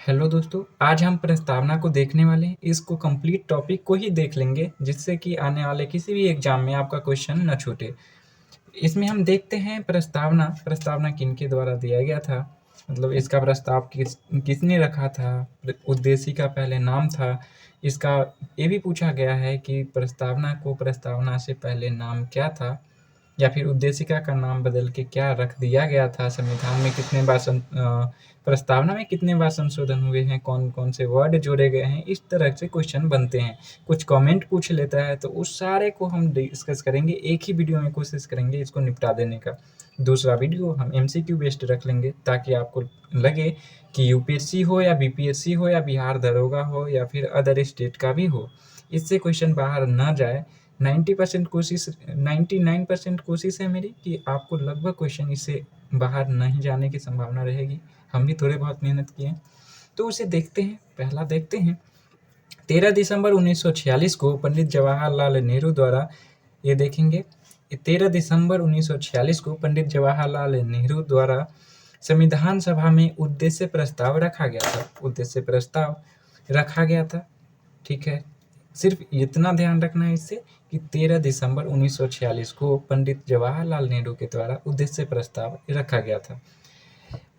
Hello दोस्तों, आज हम प्रस्तावना को देखने वाले हैं। इसको कंप्लीट टॉपिक को ही देख लेंगे जिससे कि आने वाले किसी भी एग्जाम में आपका क्वेश्चन न छूटे। इसमें हम देखते हैं प्रस्तावना किनके द्वारा दिया गया था, मतलब इसका प्रस्ताव किसने रखा था, उद्देश्य का पहले नाम था। इसका ये भी पूछा गया है कि प्रस्तावना से पहले नाम क्या था, या फिर उद्देशिका का नाम बदल के क्या रख दिया गया था। संविधान में प्रस्तावना में कितने बार संशोधन हुए हैं, कौन कौन से वर्ड जोड़े गए हैं, इस तरह से क्वेश्चन बनते हैं। कुछ कमेंट पूछ लेता है तो उस सारे को हम डिस्कस करेंगे, एक ही वीडियो में कोशिश करेंगे इसको निपटा देने का। दूसरा वीडियो हम एमसीक्यू बेस्ड रख लेंगे ताकि आपको लगे कि यूपीएससी हो या बीपीएससी हो या बिहार दरोगा हो या फिर अदर स्टेट का भी हो, इससे क्वेश्चन बाहर ना जाए। 99% कोशिश है मेरी कि आपको लगभग क्वेश्चन इससे बाहर नहीं जाने की संभावना रहेगी। हम भी थोड़े बहुत मेहनत किए हैं, तो उसे देखते हैं। पहला देखते हैं, 13 दिसंबर 1946 को पंडित जवाहरलाल नेहरू द्वारा, ये देखेंगे 13 दिसंबर 1946 को पंडित जवाहरलाल नेहरू द्वारा संविधान सभा में उद्देश्य प्रस्ताव रखा गया था। ठीक है, सिर्फ इतना ध्यान रखना है इससे कि 13 दिसंबर 1946 को पंडित जवाहरलाल नेहरू के द्वारा उद्देश्य प्रस्ताव रखा गया था।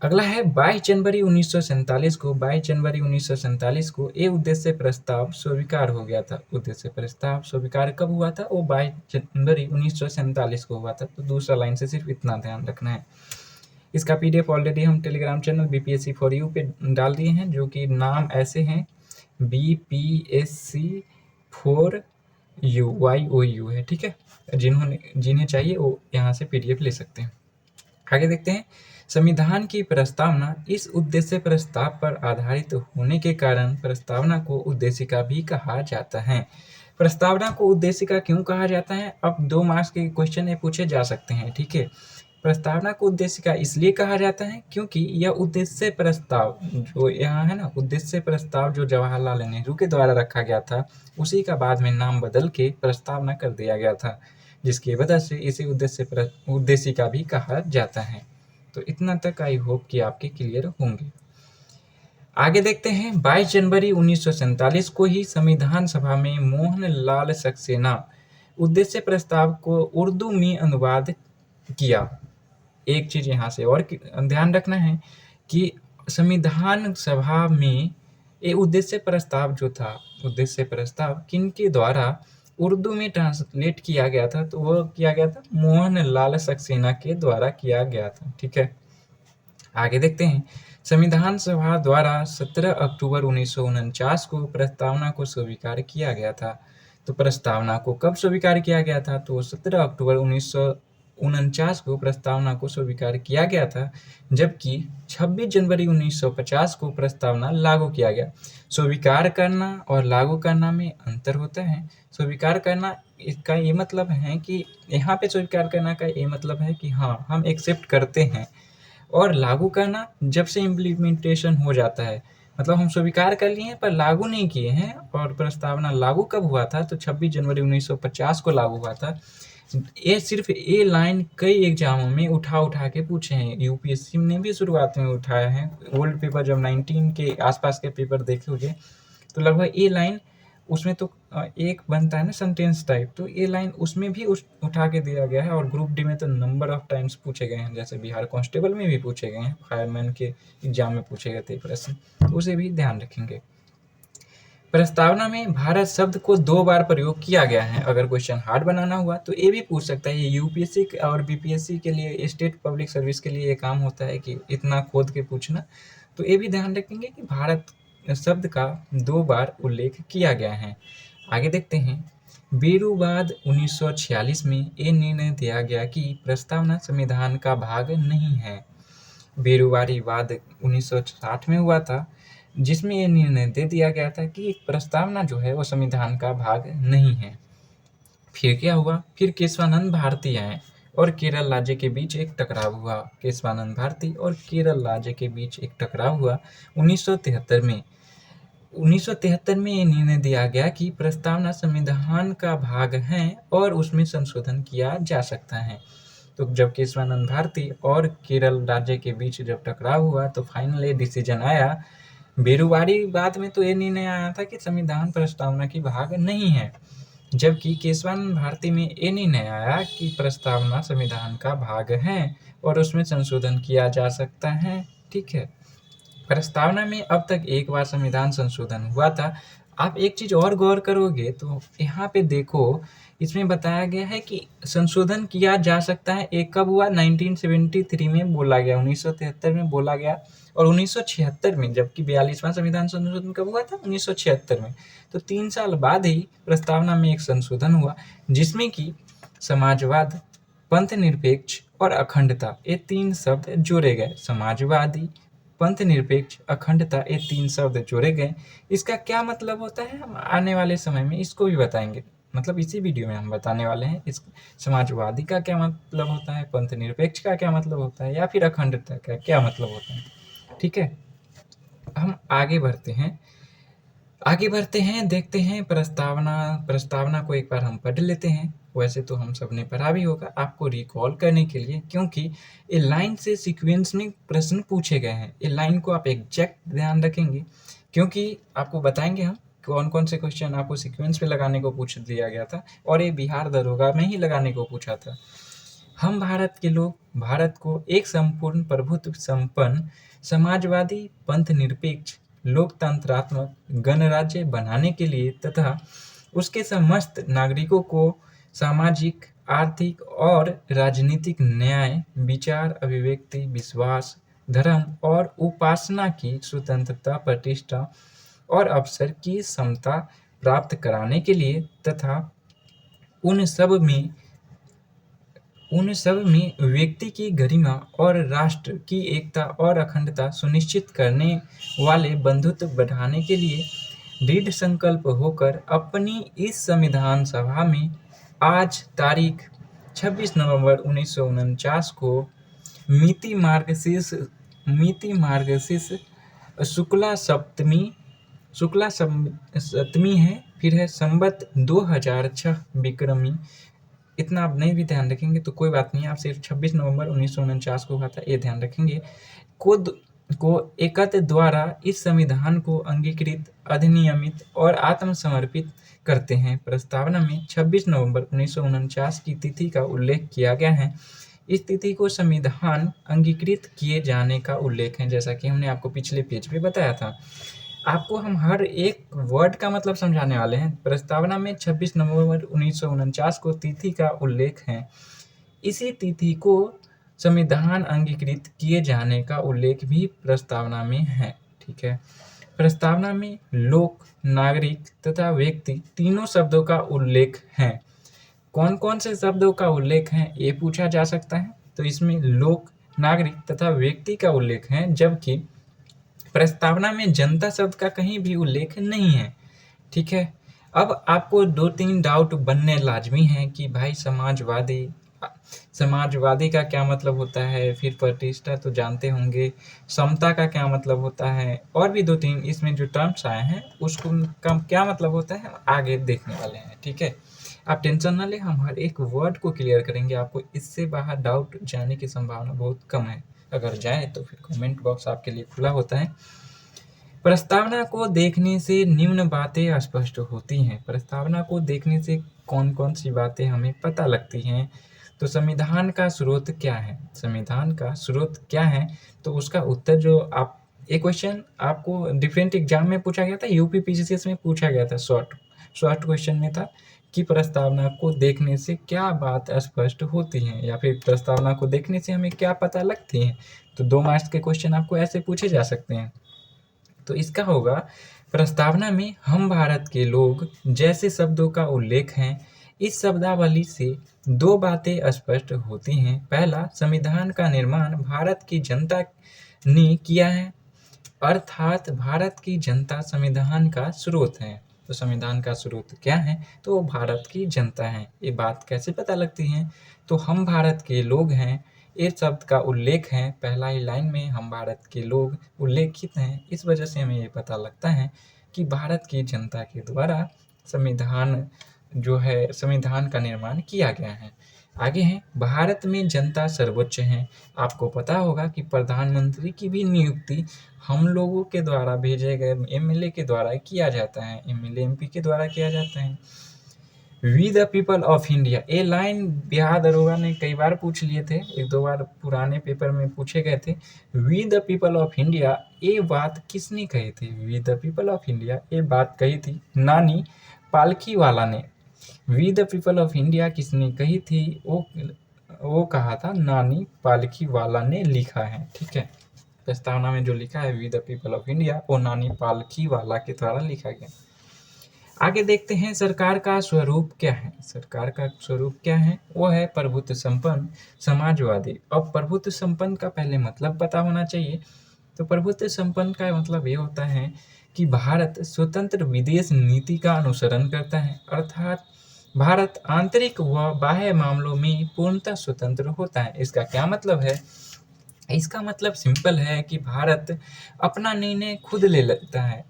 अगला है 22 जनवरी 1947 को ये उद्देश्य प्रस्ताव स्वीकार हो गया था। उद्देश्य प्रस्ताव स्वीकार कब हुआ था? वो 22 जनवरी 1947 को हुआ था। तो दूसरा लाइन से सिर्फ इतना ध्यान रखना है। इसका पीडीएफ ऑलरेडी हम Telegram channel BPSC for you पे डाल दिए हैं, जो कि नाम ऐसे हैं बीपीएससी फॉर यू YOU है। ठीक है, जिन्हें चाहिए वो यहाँ से पीडीएफ ले सकते हैं। आगे देखते हैं, संविधान की प्रस्तावना इस उद्देश्य प्रस्ताव पर आधारित होने के कारण प्रस्तावना को उद्देशिका भी कहा जाता है। प्रस्तावना को उद्देशिका क्यों कहा जाता है? अब 2 मार्क्स के क्वेश्चन ये पूछे जा सकते हैं। ठीक है, प्रस्तावना को उद्देशिका इसलिए कहा जाता है क्योंकि यह उद्देश्य प्रस्ताव जो यहाँ है ना, उद्देश्य प्रस्ताव जो जवाहरलाल नेहरू के द्वारा रखा गया था, उसी का बाद में नाम बदल के प्रस्तावना कर दिया गया था, जिसकी वजह से इसे उद्देशिका भी कहा जाता है। तो इतना तक आई होप कि आपके क्लियर होंगे। आगे देखते हैं, 22 जनवरी 1947 को ही संविधान सभा में मोहन लाल सक्सेना उद्देश्य प्रस्ताव को उर्दू में अनुवाद किया। एक चीज यहाँ से और ध्यान रखना है कि संविधान सभा में ये उद्देश्य प्रस्ताव जो था, उद्देश्य प्रस्ताव किनके द्वारा उर्दू में ट्रांसलेट किया गया था? तो वो किया गया था मोहन लाल सक्सेना के द्वारा किया गया था। ठीक है, आगे देखते हैं, संविधान सभा द्वारा 17 अक्टूबर 1949 को प्रस्तावना को स्वीकार किया गया था। तो प्रस्तावना को कब स्वीकार किया गया था? तो 17 अक्टूबर 1949 को प्रस्तावना को स्वीकार किया गया था, जबकि 26 जनवरी 1950 को प्रस्तावना लागू किया गया। स्वीकार करना और लागू करना में अंतर होता है। स्वीकार करना इसका ये मतलब है कि यहाँ पे स्वीकार करना का ये मतलब है कि हाँ, हम एक्सेप्ट करते हैं, और लागू करना जब से इम्प्लीमेंटेशन हो जाता है, मतलब हम स्वीकार कर लिए हैं पर लागू नहीं किए हैं। और प्रस्तावना लागू कब हुआ था? तो 26 जनवरी 1950 को लागू हुआ था। ये सिर्फ ये लाइन कई एग्जामों में उठा के पूछे हैं। यूपीएससी ने भी शुरुआत में उठाया है। ओल्ड पेपर जब 19 के आसपास के पेपर देखे होंगे तो लगभग ये लाइन उसमें तो एक बनता है ना सेंटेंस टाइप, तो ये लाइन उसमें भी उठा के दिया गया है। और ग्रुप डी में तो नंबर ऑफ टाइम्स पूछे गए हैं, जैसे बिहार कांस्टेबल में भी पूछे गए हैं, फायरमैन के एग्जाम में पूछे गए थे प्रश्न, तो उसे भी ध्यान रखेंगे। प्रस्तावना में भारत शब्द को 2 बार प्रयोग किया गया है। अगर क्वेश्चन हार्ड बनाना हुआ तो ये भी पूछ सकता है। ये यूपीएससी और बीपीएससी के लिए, स्टेट पब्लिक सर्विस के लिए ये काम होता है कि इतना खोद के पूछना। तो ये भी ध्यान रखेंगे कि भारत शब्द का 2 बार उल्लेख किया गया है। आगे देखते हैं, बेरुवाद 1946 में ये निर्णय दिया गया कि प्रस्तावना संविधान का भाग नहीं है। बेरुवारी वाद 1960 में हुआ था, जिसमें ये निर्णय दे दिया गया था कि प्रस्तावना जो है वो संविधान का भाग नहीं है। फिर क्या हुआ? फिर केशवानंद भारती आए और केरल राज्य के बीच एक टकराव हुआ। केशवानंद भारती और केरल राज्य के बीच एक टकराव हुआ 1973 में। 1973 में ये निर्णय दिया गया कि प्रस्तावना संविधान का भाग है और उसमें संशोधन किया जा सकता है। तो जब केशवानंद भारती और केरल राज्य के बीच जब टकराव हुआ तो फाइनल ये डिसीजन आया बेरुवारीवाद में तो ये निर्णय आया था कि संविधान प्रस्तावना की भाग नहीं है, जबकि केशवानंद भारती में ये निर्णय आया कि प्रस्तावना संविधान का भाग है और उसमें संशोधन किया जा सकता है। ठीक है, प्रस्तावना में अब तक एक बार संविधान संशोधन हुआ था। आप एक चीज और गौर करोगे तो यहाँ पे देखो, इसमें बताया गया है कि संशोधन किया जा सकता है। एक कब हुआ? 1973 में बोला गया, 1973 में बोला गया, और 1976 में, जबकि 42वां संविधान संशोधन कब हुआ था? 1976 में। तो 3 साल बाद ही प्रस्तावना में एक संशोधन हुआ, जिसमें कि समाजवाद, पंथ निरपेक्ष और अखंडता, ये 3 शब्द जोड़े गए। समाजवादी, पंथ निरपेक्ष, अखंडता, ये 3 शब्द जोड़े गए। इसका क्या मतलब होता है, हम आने वाले समय में इसको भी बताएंगे। मतलब इसी वीडियो में हम बताने वाले हैं इस समाजवादी का क्या मतलब होता है, पंथ निरपेक्ष का क्या मतलब होता है, या फिर अखंडता का क्या मतलब होता है। ठीक है, हम आगे बढ़ते हैं, देखते हैं प्रस्तावना को एक बार हम पढ़ लेते हैं। वैसे तो हम सब ने पढ़ा भी होगा, आपको रिकॉल करने के लिए, क्योंकि ये लाइन से सीक्वेंस में प्रश्न पूछे गए हैं। ये लाइन को आप एग्जैक्ट ध्यान रखेंगे, क्योंकि आपको बताएंगे हम कौन कौन से क्वेश्चन आपको सीक्वेंस में लगाने को पूछ दिया गया था, और ये बिहार दरोगा में ही लगाने को पूछा था। हम भारत के लोग भारत को एक संपूर्ण प्रभुत्व संपन्न समाजवादी, पंथ निरपेक्ष, लोकतंत्रात्मक गणराज्य बनाने के लिए तथा उसके समस्त नागरिकों को सामाजिक, आर्थिक और राजनीतिक न्याय, विचार, अभिव्यक्ति, विश्वास, धर्म और उपासना की स्वतंत्रता, प्रतिष्ठा और अवसर की समता प्राप्त कराने के लिए तथा उन सब में व्यक्ति की गरिमा और राष्ट्र की एकता और अखंडता सुनिश्चित करने वाले बंधुत्व बढ़ाने के लिए दृढ़ संकल्प होकर अपनी इस संविधान सभा में आज तारीख 26 नवंबर 1949 को मिति मार्गशीर्ष शुक्ला सप्तमी है, फिर है संवत 2006 विक्रमी। इतना आप नहीं भी ध्यान रखेंगे तो कोई बात नहीं, आप सिर्फ 26 नवंबर 1949 को हुआ था ये ध्यान रखेंगे। को एकत्र द्वारा इस संविधान को अंगीकृत, अधिनियमित और आत्मसमर्पित करते हैं। प्रस्तावना में 26 नवंबर 1949 की तिथि का उल्लेख किया गया है। इस तिथि को संविधान अंगीकृत किए जाने का उल्लेख है, जैसा कि हमने आपको पिछले पेज पे बताया था। आपको हम हर एक वर्ड का मतलब समझाने वाले हैं। प्रस्तावना में 26 नवंबर 1949 को तिथि का उल्लेख है। इसी तिथि को संविधान अंगीकृत किए जाने का उल्लेख भी प्रस्तावना में है। ठीक है, प्रस्तावना में लोक, नागरिक तथा व्यक्ति तीनों शब्दों का उल्लेख है। कौन कौन से शब्दों का उल्लेख है ये पूछा जा सकता है, तो इसमें लोक, नागरिक तथा व्यक्ति का उल्लेख है, जबकि प्रस्तावना में जनता शब्द का कहीं भी उल्लेख नहीं है। ठीक है, अब आपको 2-3 डाउट बनने लाजमी है कि भाई समाजवादी का क्या मतलब होता है, फिर प्रतिष्ठा तो जानते होंगे, समता का क्या मतलब होता है, और भी 2-3 इसमें जो टर्म्स आए हैं उसको का क्या मतलब होता है हम आगे देखने वाले हैं। ठीक है, आप टेंशन ना ले, हम हर एक वर्ड को क्लियर करेंगे। आपको इससे बाहर डाउट जाने की संभावना बहुत कम है, अगर जाए तो फिर कमेंट बॉक्स आपके लिए खुला होता है। प्रस्तावना को देखने से निम्न बातें स्पष्ट होती हैं। प्रस्तावना को देखने से कौन कौन सी बातें हमें पता लगती हैं, तो संविधान का स्रोत क्या है, संविधान का स्रोत क्या है, तो उसका उत्तर जो आप एक क्वेश्चन आपको डिफरेंट एग्जाम में पूछा गया था, यूपी पीसीएस में पूछा गया था, शॉर्ट क्वेश्चन में था कि प्रस्तावना को देखने से क्या बात स्पष्ट होती है, या फिर प्रस्तावना को देखने से हमें क्या पता लगती है। तो 2 मार्क्स के क्वेश्चन आपको ऐसे पूछे जा सकते हैं। तो इसका होगा, प्रस्तावना में हम भारत के लोग जैसे शब्दों का उल्लेख है। इस शब्दावली से 2 बातें स्पष्ट होती हैं। पहला, संविधान का निर्माण भारत की जनता ने किया है, अर्थात भारत की जनता संविधान का स्रोत है। तो संविधान का स्रोत क्या है, तो वो भारत की जनता है। ये बात कैसे पता लगती है, तो हम भारत के लोग हैं, ये शब्द का उल्लेख है, पहला ही लाइन में हम भारत के लोग उल्लेखित हैं। इस वजह से हमें ये पता लगता है कि भारत की जनता के द्वारा संविधान जो है, संविधान का निर्माण किया गया है। आगे हैं, भारत में जनता सर्वोच्च है। आपको पता होगा कि प्रधानमंत्री की भी नियुक्ति हम लोगों के द्वारा भेजे गए एमएलए के द्वारा किया जाता है, एमएलए एमपी के द्वारा किया जाता है। We the people of India, ये लाइन बिहार दरोगा ने कई बार पूछ लिए थे, एक दो बार पुराने पेपर में पूछे गए थे। We the people of India, ये बात किसने कही थी? We the people of India, ये बात कही थी नानी पालखीवाला ने। We the people of India किसने कही थी? वो कहा था नानी पालखीवाला ने लिखा है, ठीक है। प्रस्तावना में जो लिखा है we the people of India, वो नानी पालखीवाला के द्वारा लिखा गया। आगे देखते हैं, सरकार का स्वरूप क्या है? सरकार का स्वरूप क्या है? वो है प्रभुत्व संपन्न समाजवादी। अब प्रभुत्व संपन्न का पहले मतलब पता होना चाहिए। तो प्रभुत्व संपन्न का मतलब ये होता है कि भारत स्वतंत्र विदेश नीति का अनुसरण करता है, अर्थात भारत आंतरिक व बाह्य मामलों में पूर्णतः स्वतंत्र होता है। इसका क्या मतलब है? इसका मतलब सिंपल है कि भारत अपना निर्णय खुद ले लेता है।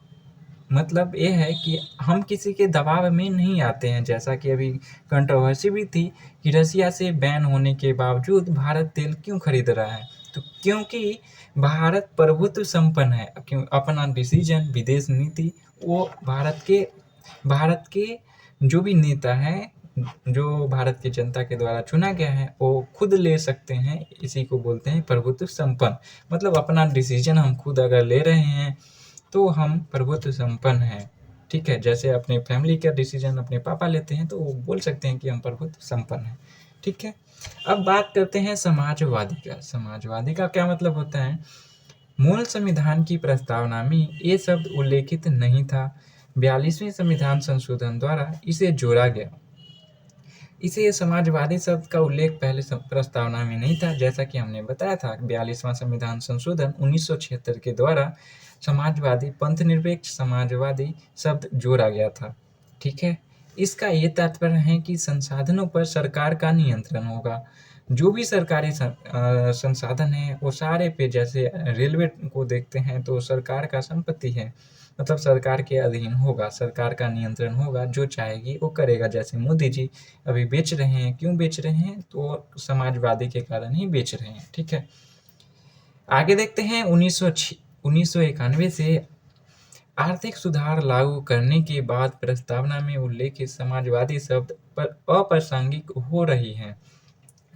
मतलब ये है कि हम किसी के दबाव में नहीं आते हैं, जैसा कि अभी कंट्रोवर्सी भी थी कि रसिया से बैन होने के बावजूद भारत तेल क्यों खरीद रहा है? तो क्योंकि भारत प्रभुत्व संपन्न है, क्यों अपना डिसीजन विदेश नीति वो भारत के जो भी नेता है, जो भारत की जनता के द्वारा चुना गया है, वो खुद ले सकते हैं। इसी को बोलते हैं प्रभुत्व संपन्न। मतलब अपना डिसीजन हम खुद अगर ले रहे हैं तो हम प्रभुत्व संपन्न हैं, ठीक है। जैसे अपने फैमिली का डिसीजन अपने पापा लेते हैं तो वो बोल सकते हैं कि हम प्रभुत्व संपन्न हैं, ठीक है। अब बात करते हैं समाजवादी का। समाजवादी का क्या मतलब होता है? मूल संविधान की प्रस्तावना में ये शब्द उल्लेखित नहीं था, 42वें संविधान संशोधन द्वारा इसे जोड़ा गया। इसे समाजवादी शब्द का उल्लेख पहले प्रस्तावना में नहीं था, जैसा कि हमने बताया था। 42वां संविधान संशोधन 1976 के द्वारा समाजवादी पंथनिरपेक्ष समाजवादी शब्द जोड़ा गया था, ठीक है। इसका ये तात्पर्य है कि संसाधनों पर सरकार का नियंत्रण होगा। जो भी सरकारी संसाधन है वो सारे पे, जैसे रेलवे को देखते हैं तो सरकार का संपत्ति है, मतलब सरकार के अधीन होगा, सरकार का नियंत्रण होगा, जो चाहेगी वो करेगा। जैसे मोदी जी अभी बेच रहे हैं, क्यों बेच रहे हैं? तो समाजवादी के कारण ही बेच रहे हैं, ठीक है। आगे देखते हैं, 1991 से आर्थिक सुधार लागू करने के बाद प्रस्तावना में उल्लेखित समाजवादी शब्द पर अप्रासंगिक हो रही है।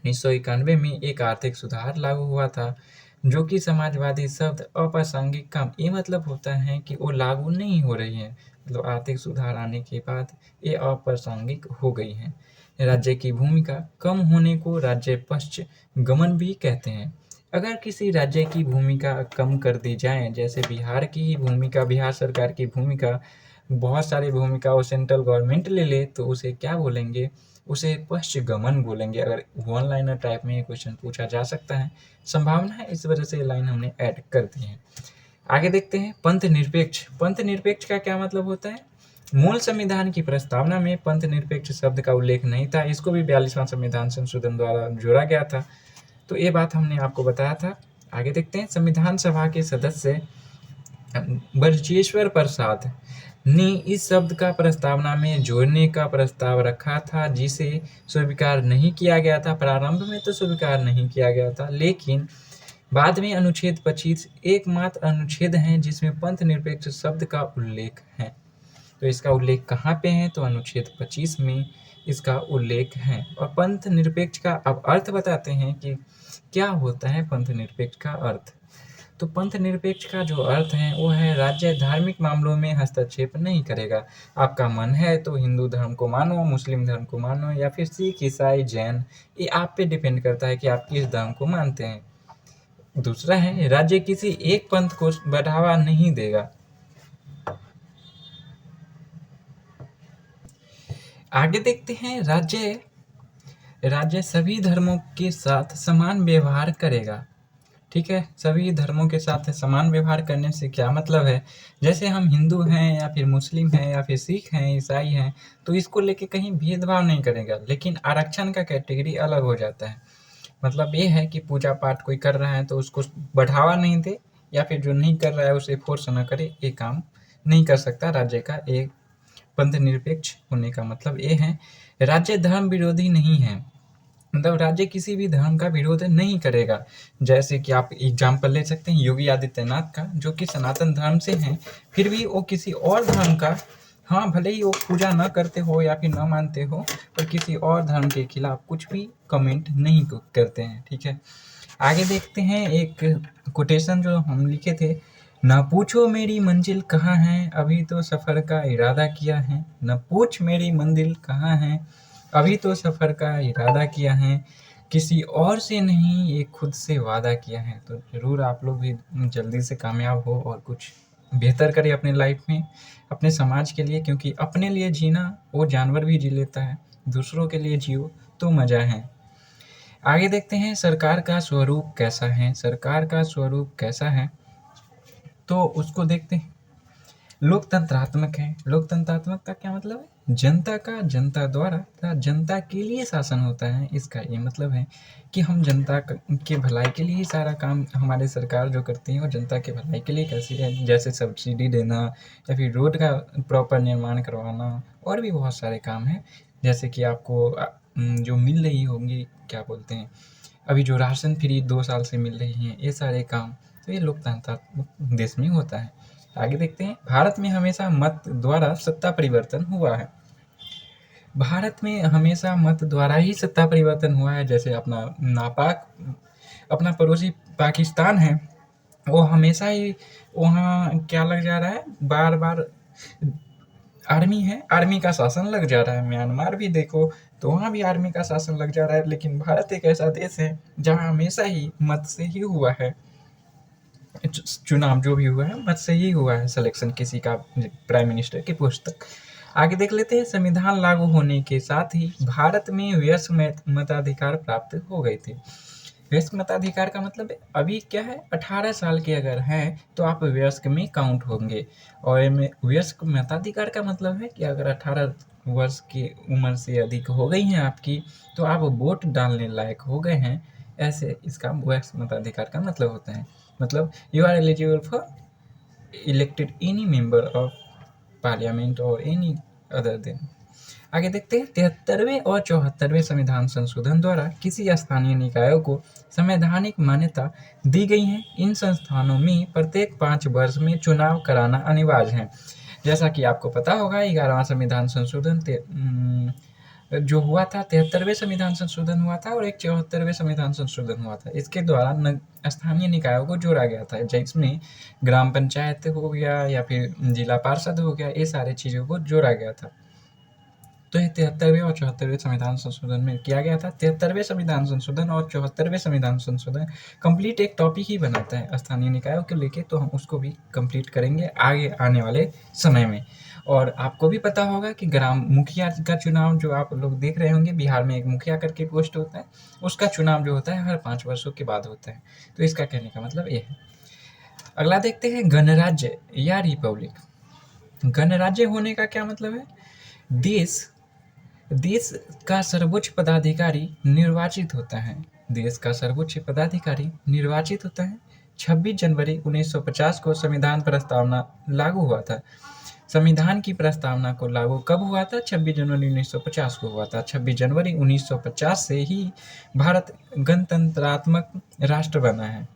1991 में एक आर्थिक सुधार लागू हुआ था, जो कि समाजवादी शब्द अप्रासंगिक का ये मतलब होता है कि वो लागू नहीं हो रही है, मतलब आर्थिक सुधार आने के बाद ये अप्रासंगिक हो गई है। राज्य की भूमिका कम होने को राज्य पश्चगमन भी कहते हैं। अगर किसी राज्य की भूमिका कम कर दी जाए, जैसे बिहार की ही भूमिका, बिहार सरकार की भूमिका, बहुत सारी भूमिका वो सेंट्रल गवर्नमेंट ले ले, तो उसे क्या बोलेंगे? उसे पश्चगमन बोलेंगे। अगर वन लाइनर टाइप में ये क्वेश्चन पूछा जा सकता है, संभावना है, इस वजह से ये लाइन हमने ऐड कर दी है। आगे देखते हैं, पंथ निरपेक्ष। पंथ निरपेक्ष का क्या मतलब होता है? मूल संविधान की प्रस्तावना में पंथ निरपेक्ष शब्द का उल्लेख नहीं था, इसको भी 42वां संविधान संशोधन द्वारा जोड़ा गया था, तो ये बात हमने आपको बताया था। आगे देखते हैं, संविधान सभा के सदस्य ब्रजेश्वर प्रसाद ने इस शब्द का प्रस्तावना में जोड़ने का प्रस्ताव रखा था, जिसे स्वीकार नहीं किया गया था। प्रारंभ में तो स्वीकार नहीं किया गया था, लेकिन बाद में अनुच्छेद 25 एकमात्र अनुच्छेद है जिसमें पंथ निरपेक्ष शब्द का उल्लेख है। तो इसका उल्लेख कहाँ पे है? तो अनुच्छेद 25 में इसका उल्लेख है। और पंथ निरपेक्ष का अब अर्थ बताते हैं कि क्या होता है पंथ निरपेक्ष का अर्थ। तो पंथ निरपेक्ष का जो अर्थ है वो है, राज्य धार्मिक मामलों में हस्तक्षेप नहीं करेगा। आपका मन है तो हिंदू धर्म को मानो, मुस्लिम धर्म को मानो, या फिर सिख, ईसाई, जैन, ये आप पे डिपेंड करता है कि आप किस धर्म को मानते हैं। दूसरा है, राज्य किसी एक पंथ को बढ़ावा नहीं देगा। आगे देखते हैं, राज्य सभी धर्मों के साथ समान व्यवहार करेगा, ठीक है। सभी धर्मों के साथ समान व्यवहार करने से क्या मतलब है? जैसे हम हिंदू हैं या फिर मुस्लिम हैं या फिर सिख हैं, ईसाई हैं, तो इसको लेके कहीं भेदभाव नहीं करेगा। लेकिन आरक्षण का कैटेगरी अलग हो जाता है। मतलब ये है कि पूजा पाठ कोई कर रहा है तो उसको बढ़ावा नहीं दे, या फिर जो नहीं कर रहा है उसे फोर्स न करे, ये काम नहीं कर सकता राज्य का। एक पंथ निरपेक्ष होने का मतलब ये है, राज्य धर्म विरोधी नहीं है। मतलब राज्य किसी भी धर्म का विरोध नहीं करेगा। जैसे कि आप एग्जाम्पल ले सकते हैं योगी आदित्यनाथ का, जो कि सनातन धर्म से हैं, फिर भी वो किसी और धर्म का, हाँ भले ही वो पूजा न करते हो या फिर न मानते हो, पर किसी और धर्म के खिलाफ कुछ भी कमेंट नहीं करते हैं, ठीक है। आगे देखते हैं एक कोटेशन जो हम लिखे थे, न पूछो मेरी मंजिल कहाँ है, अभी तो सफ़र का इरादा किया है। न पूछ मेरी मंजिल कहाँ है, अभी तो सफ़र का इरादा किया है। किसी और से नहीं, ये खुद से वादा किया है। तो ज़रूर आप लोग भी जल्दी से कामयाब हो और कुछ बेहतर करें अपने लाइफ में, अपने समाज के लिए, क्योंकि अपने लिए जीना वो जानवर भी जी लेता है, दूसरों के लिए जियो तो मज़ा है। आगे देखते हैं सरकार का स्वरूप कैसा है। सरकार का स्वरूप कैसा है तो उसको देखते हैं। लोकतंत्रात्मक है। लोकतंत्रात्मक का क्या मतलब है? जनता का जनता द्वारा तथा जनता के लिए शासन होता है। इसका ये मतलब है कि हम जनता के भलाई के लिए ही सारा काम हमारी सरकार जो करती है वो जनता के भलाई के लिए कैसी है, जैसे सब्सिडी देना या फिर रोड का प्रॉपर निर्माण करवाना, और भी बहुत सारे काम हैं। जैसे कि आपको जो मिल रही होंगी, क्या बोलते हैं, अभी जो राशन फ्री 2 साल से मिल रही हैं, ये सारे काम, तो ये लोकतांत्रिक देश में होता है। आगे देखते हैं, भारत में हमेशा मत द्वारा सत्ता परिवर्तन हुआ है। भारत में हमेशा मत द्वारा ही सत्ता परिवर्तन हुआ है। जैसे अपना नापाक, अपना पड़ोसी पाकिस्तान है, वो हमेशा ही वहाँ क्या लग जा रहा है, बार बार आर्मी है, आर्मी का शासन लग जा रहा है। म्यांमार भी देखो तो वहाँ भी आर्मी का शासन लग जा रहा है। लेकिन भारत एक ऐसा देश है जहाँ हमेशा ही मत से ही हुआ है चुनाव, जो भी हुआ है मत से ही हुआ है सिलेक्शन किसी का प्राइम मिनिस्टर की पोस्ट तक। आगे देख लेते हैं, संविधान लागू होने के साथ ही भारत में वयस्क मताधिकार प्राप्त हो गए थे। वयस्क मताधिकार का मतलब है अभी क्या है, 18 साल के अगर हैं तो आप वयस्क में काउंट होंगे। और वयस्क मताधिकार का मतलब है कि अगर 18 वर्ष की उम्र से अधिक हो गई हैं आपकी, तो आप वोट डालने लायक हो गए हैं। ऐसे इसका वयस्क मताधिकार का मतलब होता है। मतलब you are eligible for elected any member of parliament और एनी अदर देन। आगे देखते हैं, 73वें और 74वें संविधान संशोधन द्वारा किसी स्थानीय निकायों को संवैधानिक मान्यता दी गई है। इन संस्थानों में प्रत्येक 5 वर्ष में चुनाव कराना अनिवार्य है। जैसा कि आपको पता होगा, 11वां संविधान संशोधन जो हुआ था, 73वें संविधान संशोधन हुआ था और एक 74वें संविधान संशोधन हुआ था। इसके द्वारा स्थानीय निकायों को जोड़ा गया था, जिसमें ग्राम पंचायत हो गया या फिर जिला पार्षद हो गया, ये सारी चीज़ों को जोड़ा गया था। तो ये 73वें और 74वें संविधान संशोधन में किया गया था। 73वें संविधान संशोधन और 74वें संविधान संशोधन कंप्लीट एक टॉपिक ही बनाता है स्थानीय निकायों को लेके, तो हम उसको भी कंप्लीट करेंगे आगे आने वाले समय में। और आपको भी पता होगा कि ग्राम मुखिया का चुनाव जो आप लोग देख रहे होंगे, बिहार में एक मुखिया करके पोस्ट होता है, उसका चुनाव जो होता है हर 5 वर्षों के बाद होता है। तो इसका कहने का मतलब ये है। अगला देखते हैं, गणराज्य या रिपब्लिक। गणराज्य होने का क्या मतलब है? देश का सर्वोच्च पदाधिकारी निर्वाचित होता है। देश का सर्वोच्च पदाधिकारी निर्वाचित होता है। 26 जनवरी 1950 को संविधान प्रस्तावना लागू हुआ था। संविधान की प्रस्तावना को लागू कब हुआ था? 26 जनवरी 1950 को हुआ था। 26 जनवरी 1950 से ही भारत गणतंत्रात्मक राष्ट्र बना है।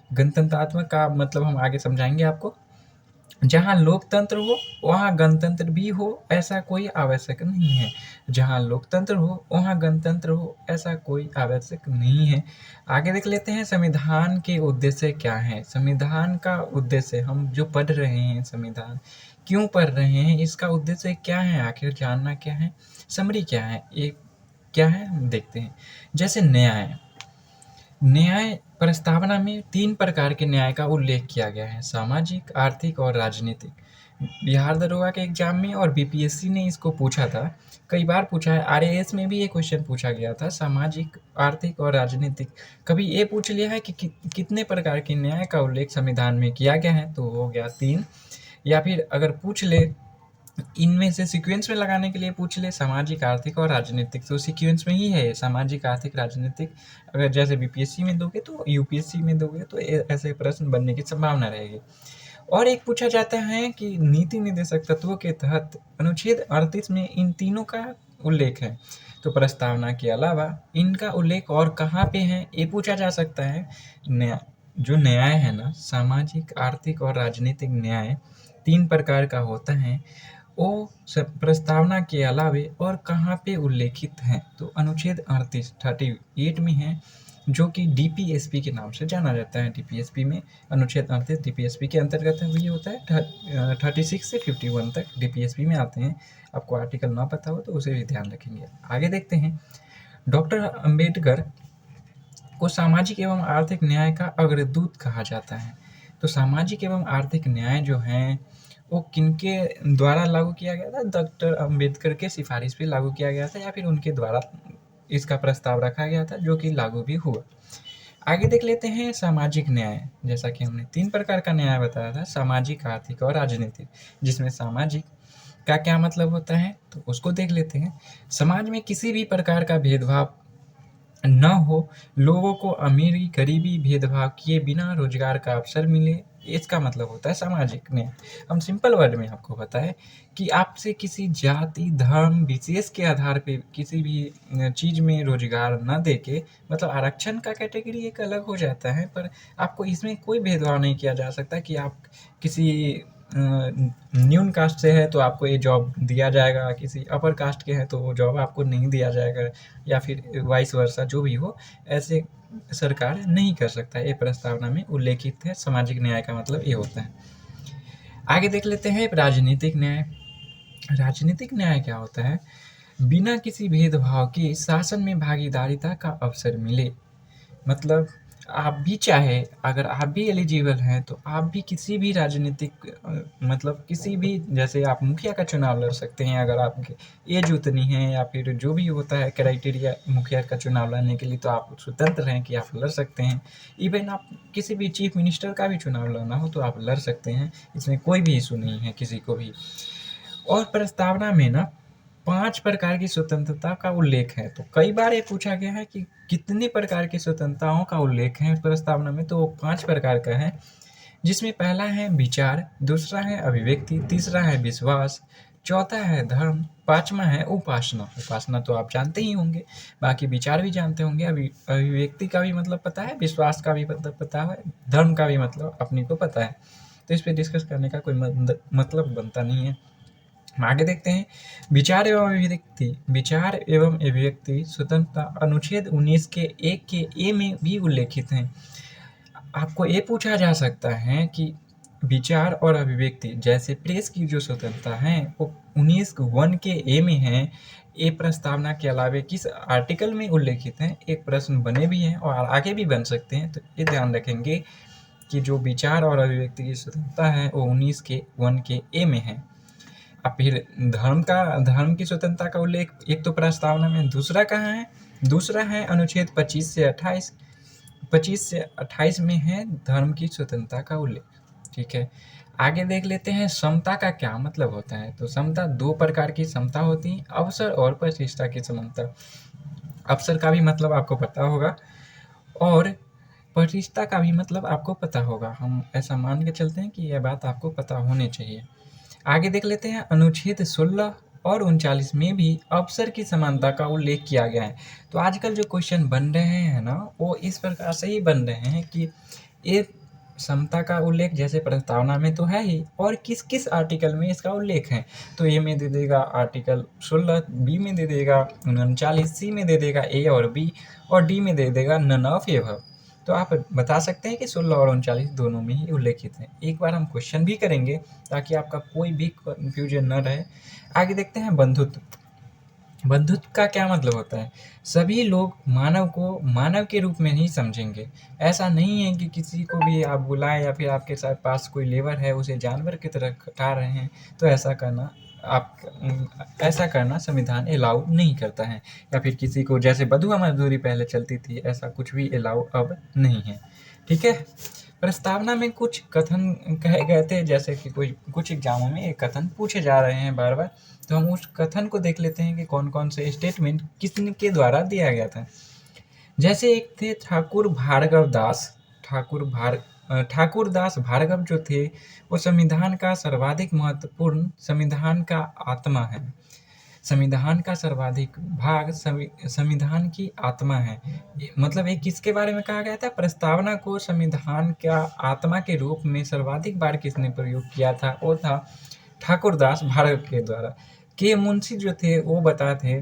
गणतंत्रात्मक का मतलब हम आगे समझाएंगे आपको। जहाँ लोकतंत्र हो वहाँ गणतंत्र भी हो, ऐसा कोई आवश्यक नहीं है। जहाँ लोकतंत्र हो वहाँ गणतंत्र हो, ऐसा कोई आवश्यक नहीं है। आगे देख लेते हैं, संविधान के उद्देश्य क्या है। संविधान का उद्देश्य, हम जो पढ़ रहे हैं संविधान क्यों पढ़ रहे हैं, इसका उद्देश्य क्या है, आखिर जानना क्या है, समरी क्या है, ये क्या है, हम देखते हैं। जैसे न्याय प्रस्तावना में 3 प्रकार के न्याय का उल्लेख किया गया है, सामाजिक, आर्थिक और राजनीतिक। बिहार दरोगा के एग्जाम में और बीपीएससी ने इसको पूछा था, कई बार पूछा है। आरएएस में भी ये क्वेश्चन पूछा गया था, सामाजिक, आर्थिक और राजनीतिक। कभी ये पूछ लिया है कि कितने प्रकार के न्याय का उल्लेख संविधान में किया गया है, तो हो गया 3। या फिर अगर पूछ ले इनमें से सीक्वेंस में लगाने के लिए पूछ ले, सामाजिक, आर्थिक और राजनीतिक, तो सीक्वेंस में ही है सामाजिक, आर्थिक, राजनीतिक। अगर जैसे बीपीएससी में दोगे तो यूपीएससी में दोगे तो ऐसे प्रश्न बनने की संभावना रहेगी। और एक पूछा जाता है कि नीति निर्देशक तत्वों के तहत अनुच्छेद 38 में इन तीनों का उल्लेख है। तो प्रस्तावना के अलावा इनका उल्लेख और कहाँ पे है ये पूछा जा सकता है। जो न्याय है ना, सामाजिक, आर्थिक और राजनीतिक न्याय 3 प्रकार का होता है, वो प्रस्तावना के अलावे और कहाँ पे उल्लेखित हैं। तो अनुच्छेद 38 में है, जो कि डीपीएसपी के नाम से जाना जाता है। डीपीएसपी में अनुच्छेद 38 डीपीएसपी के अंतर्गत भी होता है। 36 से 51 तक डीपीएसपी में आते हैं। आपको आर्टिकल ना पता हो तो उसे भी ध्यान रखेंगे। आगे देखते हैं। डॉक्टर अंबेडकर को सामाजिक एवं आर्थिक न्याय का अग्रदूत कहा जाता है। तो सामाजिक एवं आर्थिक न्याय जो है वो किनके द्वारा लागू किया गया था? डॉक्टर अंबेडकर के सिफारिश पे लागू किया गया था, या फिर उनके द्वारा इसका प्रस्ताव रखा गया था, जो कि लागू भी हुआ। आगे देख लेते हैं सामाजिक न्याय। जैसा कि हमने 3 प्रकार का न्याय बताया था, सामाजिक, आर्थिक और राजनीतिक, जिसमें सामाजिक का क्या मतलब होता है तो उसको देख लेते हैं। समाज में किसी भी प्रकार का भेदभाव न हो, लोगों को अमीरी गरीबी भेदभाव किए बिना रोजगार का अवसर मिले, इसका मतलब होता है सामाजिक न्याय। हम सिंपल वर्ड में आपको बताएं कि आपसे किसी जाति धर्म विशेष के आधार पे किसी भी चीज़ में रोजगार न दे के, मतलब आरक्षण का कैटेगरी एक अलग हो जाता है, पर आपको इसमें कोई भेदभाव नहीं किया जा सकता कि आप किसी न्यून कास्ट से है तो आपको ये जॉब दिया जाएगा, किसी अपर कास्ट के हैं तो वो जॉब आपको नहीं दिया जाएगा, या फिर वाइस वर्सा जो भी हो, ऐसे सरकार नहीं कर सकता। ये प्रस्तावना में उल्लेखित है। सामाजिक न्याय का मतलब ये होता है। आगे देख लेते हैं राजनीतिक न्याय। राजनीतिक न्याय क्या होता है? बिना किसी भेदभाव के शासन में भागीदारिता का अवसर मिले। मतलब आप भी चाहे, अगर आप भी एलिजिबल हैं तो आप भी किसी भी राजनीतिक मतलब किसी भी, जैसे आप मुखिया का चुनाव लड़ सकते हैं अगर आपकी एज उतनी है, या फिर जो भी होता है क्राइटेरिया मुखिया का चुनाव लड़ने के लिए, तो आप स्वतंत्र हैं कि आप लड़ सकते हैं। इवन आप किसी भी चीफ मिनिस्टर का भी चुनाव लड़ना हो तो आप लड़ सकते हैं, इसमें कोई भी इशू नहीं है किसी को भी। और प्रस्तावना में ना 5 प्रकार की स्वतंत्रता का उल्लेख है। तो कई बार ये पूछा गया है कि कितनी प्रकार की स्वतंत्रताओं का उल्लेख है प्रस्तावना में, तो वो 5 प्रकार का है, जिसमें पहला है विचार, दूसरा है अभिव्यक्ति, तीसरा है विश्वास, चौथा है धर्म, 5वां है उपासना। उपासना तो आप जानते ही होंगे, बाकी विचार भी जानते होंगे, अभिव्यक्ति का भी मतलब पता है, विश्वास का भी मतलब पता है, धर्म का भी मतलब अपने को पता है। तो इस पर डिस्कस करने का कोई मतलब बनता नहीं है। आगे देखते हैं। विचार एवं अभिव्यक्ति। विचार एवं अभिव्यक्ति स्वतंत्रता अनुच्छेद 19 के 1 के ए में भी उल्लेखित हैं। आपको ये पूछा जा सकता है कि विचार और अभिव्यक्ति, जैसे प्रेस की जो स्वतंत्रता है वो 19(1) के ए में है, ये प्रस्तावना के अलावे किस आर्टिकल में उल्लेखित है? एक प्रश्न बने भी हैं और आगे भी बन सकते हैं, तो ये ध्यान रखेंगे कि जो विचार और अभिव्यक्ति की स्वतंत्रता है वो 19(1) के ए में है। अब फिर धर्म की स्वतंत्रता का उल्लेख एक तो प्रस्तावना में, दूसरा कहाँ है? दूसरा है अनुच्छेद 25 से 28। 25 से 28 में है धर्म की स्वतंत्रता का उल्लेख। ठीक है, आगे देख लेते हैं समता का क्या मतलब होता है। तो समता 2 प्रकार की समता होती है, अवसर और प्रतिष्ठा की समानता। अवसर का भी मतलब आपको पता होगा और प्रतिष्ठा का भी मतलब आपको पता होगा। हम ऐसा मान के चलते हैं कि यह बात आपको पता होनी चाहिए। आगे देख लेते हैं अनुच्छेद 16 और 39 में भी अवसर की समानता का उल्लेख किया गया है। तो आजकल जो क्वेश्चन बन रहे हैं ना, वो इस प्रकार से ही बन रहे हैं कि ये समता का उल्लेख जैसे प्रस्तावना में तो है ही, और किस किस आर्टिकल में इसका उल्लेख है। तो ए में दे देगा आर्टिकल 16, बी में दे देगा 39, सी में दे देगा ए और बी, और डी में दे देगा नन ऑफ एबव। तो आप बता सकते हैं कि 16 और 39 दोनों में ही उल्लेखित है। एक बार हम क्वेश्चन भी करेंगे ताकि आपका कोई भी कन्फ्यूजन न रहे। आगे देखते हैं बंधुत्व। बंधुत्व का क्या मतलब होता है? सभी लोग मानव को मानव के रूप में ही समझेंगे। ऐसा नहीं है कि किसी को भी आप बुलाएं या फिर आपके साथ पास कोई लेबर है उसे जानवर की तरह कटा रहे हैं, तो ऐसा करना संविधान अलाउ नहीं करता है। या फिर किसी को, जैसे बंधुआ मजदूरी पहले चलती थी, ऐसा कुछ भी अलाउ अब नहीं है। ठीक है, प्रस्तावना में कुछ कथन कहे गए थे, जैसे कि कुछ एग्जामों में एक कथन पूछे जा रहे हैं बार बार, तो हम उस कथन को देख लेते हैं कि कौन कौन से स्टेटमेंट किसके द्वारा दिया गया था। जैसे एक थे ठाकुर दास भार्गव जो थे, वो संविधान का सर्वाधिक महत्वपूर्ण संविधान का आत्मा है। संविधान का सर्वाधिक भाग संविधान की आत्मा है। मतलब ये किसके बारे में कहा गया था? प्रस्तावना को संविधान का आत्मा के रूप में सर्वाधिक बार किसने प्रयोग किया था? वो था ठाकुरदास भारत के द्वारा। के मुंशी जो थे वो बताते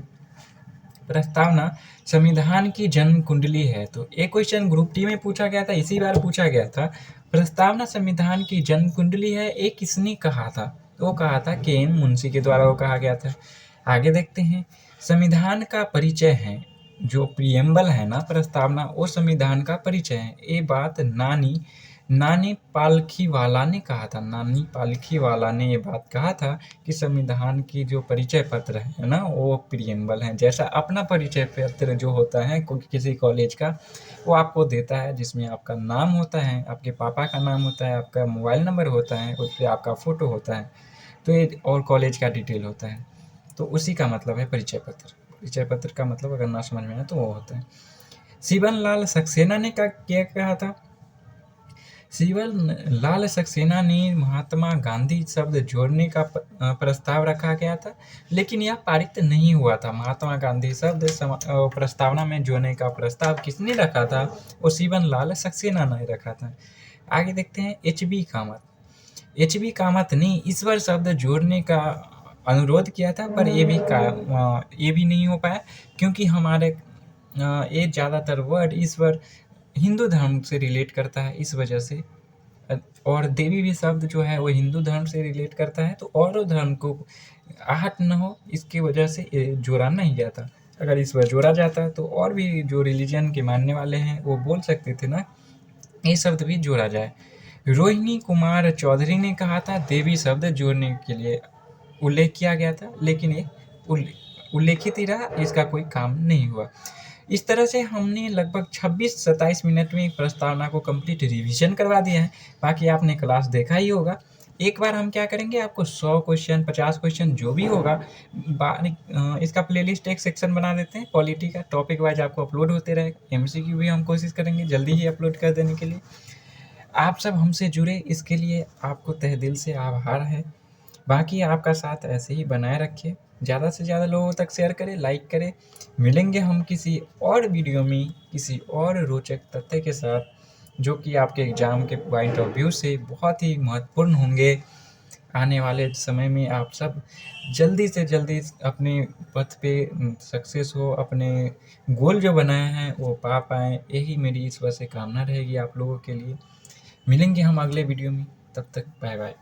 प्रस्तावना संविधान की जन्म कुंडली है। तो एक क्वेश्चन ग्रुप टी में पूछा गया था, इसी बार पूछा गया था, प्रस्तावना संविधान की जन्म कुंडली है, ये किसने कहा था? तो वो कहा था के एम मुंशी के द्वारा वो कहा गया था। आगे देखते हैं, संविधान का परिचय है, जो प्रियम्बल है ना प्रस्तावना, वो संविधान का परिचय है। ये बात नानी पालखीवाला ने कहा था। नानी पालखीवाला ने ये बात कहा था कि संविधान की जो परिचय पत्र है ना वो प्रियम्बल है। जैसा अपना परिचय पत्र जो होता है किसी कॉलेज का, वो आपको देता है, जिसमें आपका नाम होता है, आपके पापा का नाम होता है, आपका मोबाइल नंबर होता है, उस पर आपका फ़ोटो होता है, तो ये और कॉलेज का डिटेल होता है। तो उसी का मतलब है परिचय पत्र। परिचय पत्र का मतलब अगर ना समझ में आए तो वो होता है। शिवन लाल सक्सेना ने क्या कहा था? शिवन लाल सक्सेना ने महात्मा गांधी शब्द जोड़ने का प्रस्ताव रखा गया था, लेकिन यह पारित नहीं हुआ था। महात्मा गांधी शब्द प्रस्तावना में जोड़ने का प्रस्ताव किसने रखा था? वो शिवन लाल सक्सेना ने रखा था। आगे देखते हैं, एच.बी. कामत। एच.बी. कामत ने ईश्वर शब्द जोड़ने का अनुरोध किया था, पर ये भी नहीं हो पाया, क्योंकि हमारे ये ज़्यादातर वर्ड ईश्वर हिंदू धर्म से रिलेट करता है, इस वजह से। और देवी भी शब्द जो है वो हिंदू धर्म से रिलेट करता है, तो और धर्म को आहट न हो, इसकी वजह से जोड़ा नहीं गया था। अगर इस बार जोड़ा जाता तो और भी जो रिलीजन के मानने वाले हैं वो बोल सकते थे ना, ये शब्द भी जोड़ा जाए। रोहिणी कुमार चौधरी ने कहा था देवी शब्द जोड़ने के लिए उल्लेख किया गया था, लेकिन ये उल्लेखित ही रहा, इसका कोई काम नहीं हुआ। इस तरह से हमने लगभग 26-27 मिनट में प्रस्तावना को कंप्लीट रिवीजन करवा दिया है। बाकी आपने क्लास देखा ही होगा। एक बार हम क्या करेंगे, आपको 100 क्वेश्चन 50 क्वेश्चन जो भी होगा इसका प्लेलिस्ट एक सेक्शन बना देते हैं, पॉलिटी का टॉपिक वाइज आपको अपलोड होते रहेगा। एमसीक्यू भी हम कोशिश करेंगे जल्दी ही अपलोड कर देने के लिए। आप सब हमसे जुड़े, इसके लिए आपको तहे दिल से आभार है। बाकी आपका साथ ऐसे ही बनाए रखिए, ज़्यादा से ज़्यादा लोगों तक शेयर करें, लाइक करें। मिलेंगे हम किसी और वीडियो में किसी और रोचक तथ्य के साथ, जो कि आपके एग्ज़ाम के पॉइंट ऑफ व्यू से बहुत ही महत्वपूर्ण होंगे। आने वाले समय में आप सब जल्दी से जल्दी अपने पथ पे सक्सेस हो, अपने गोल जो बनाए हैं वो पा पाएँ, यही मेरी ईश्वर से कामना रहेगी आप लोगों के लिए। मिलेंगे हम अगले वीडियो में, तब तक बाय बाय।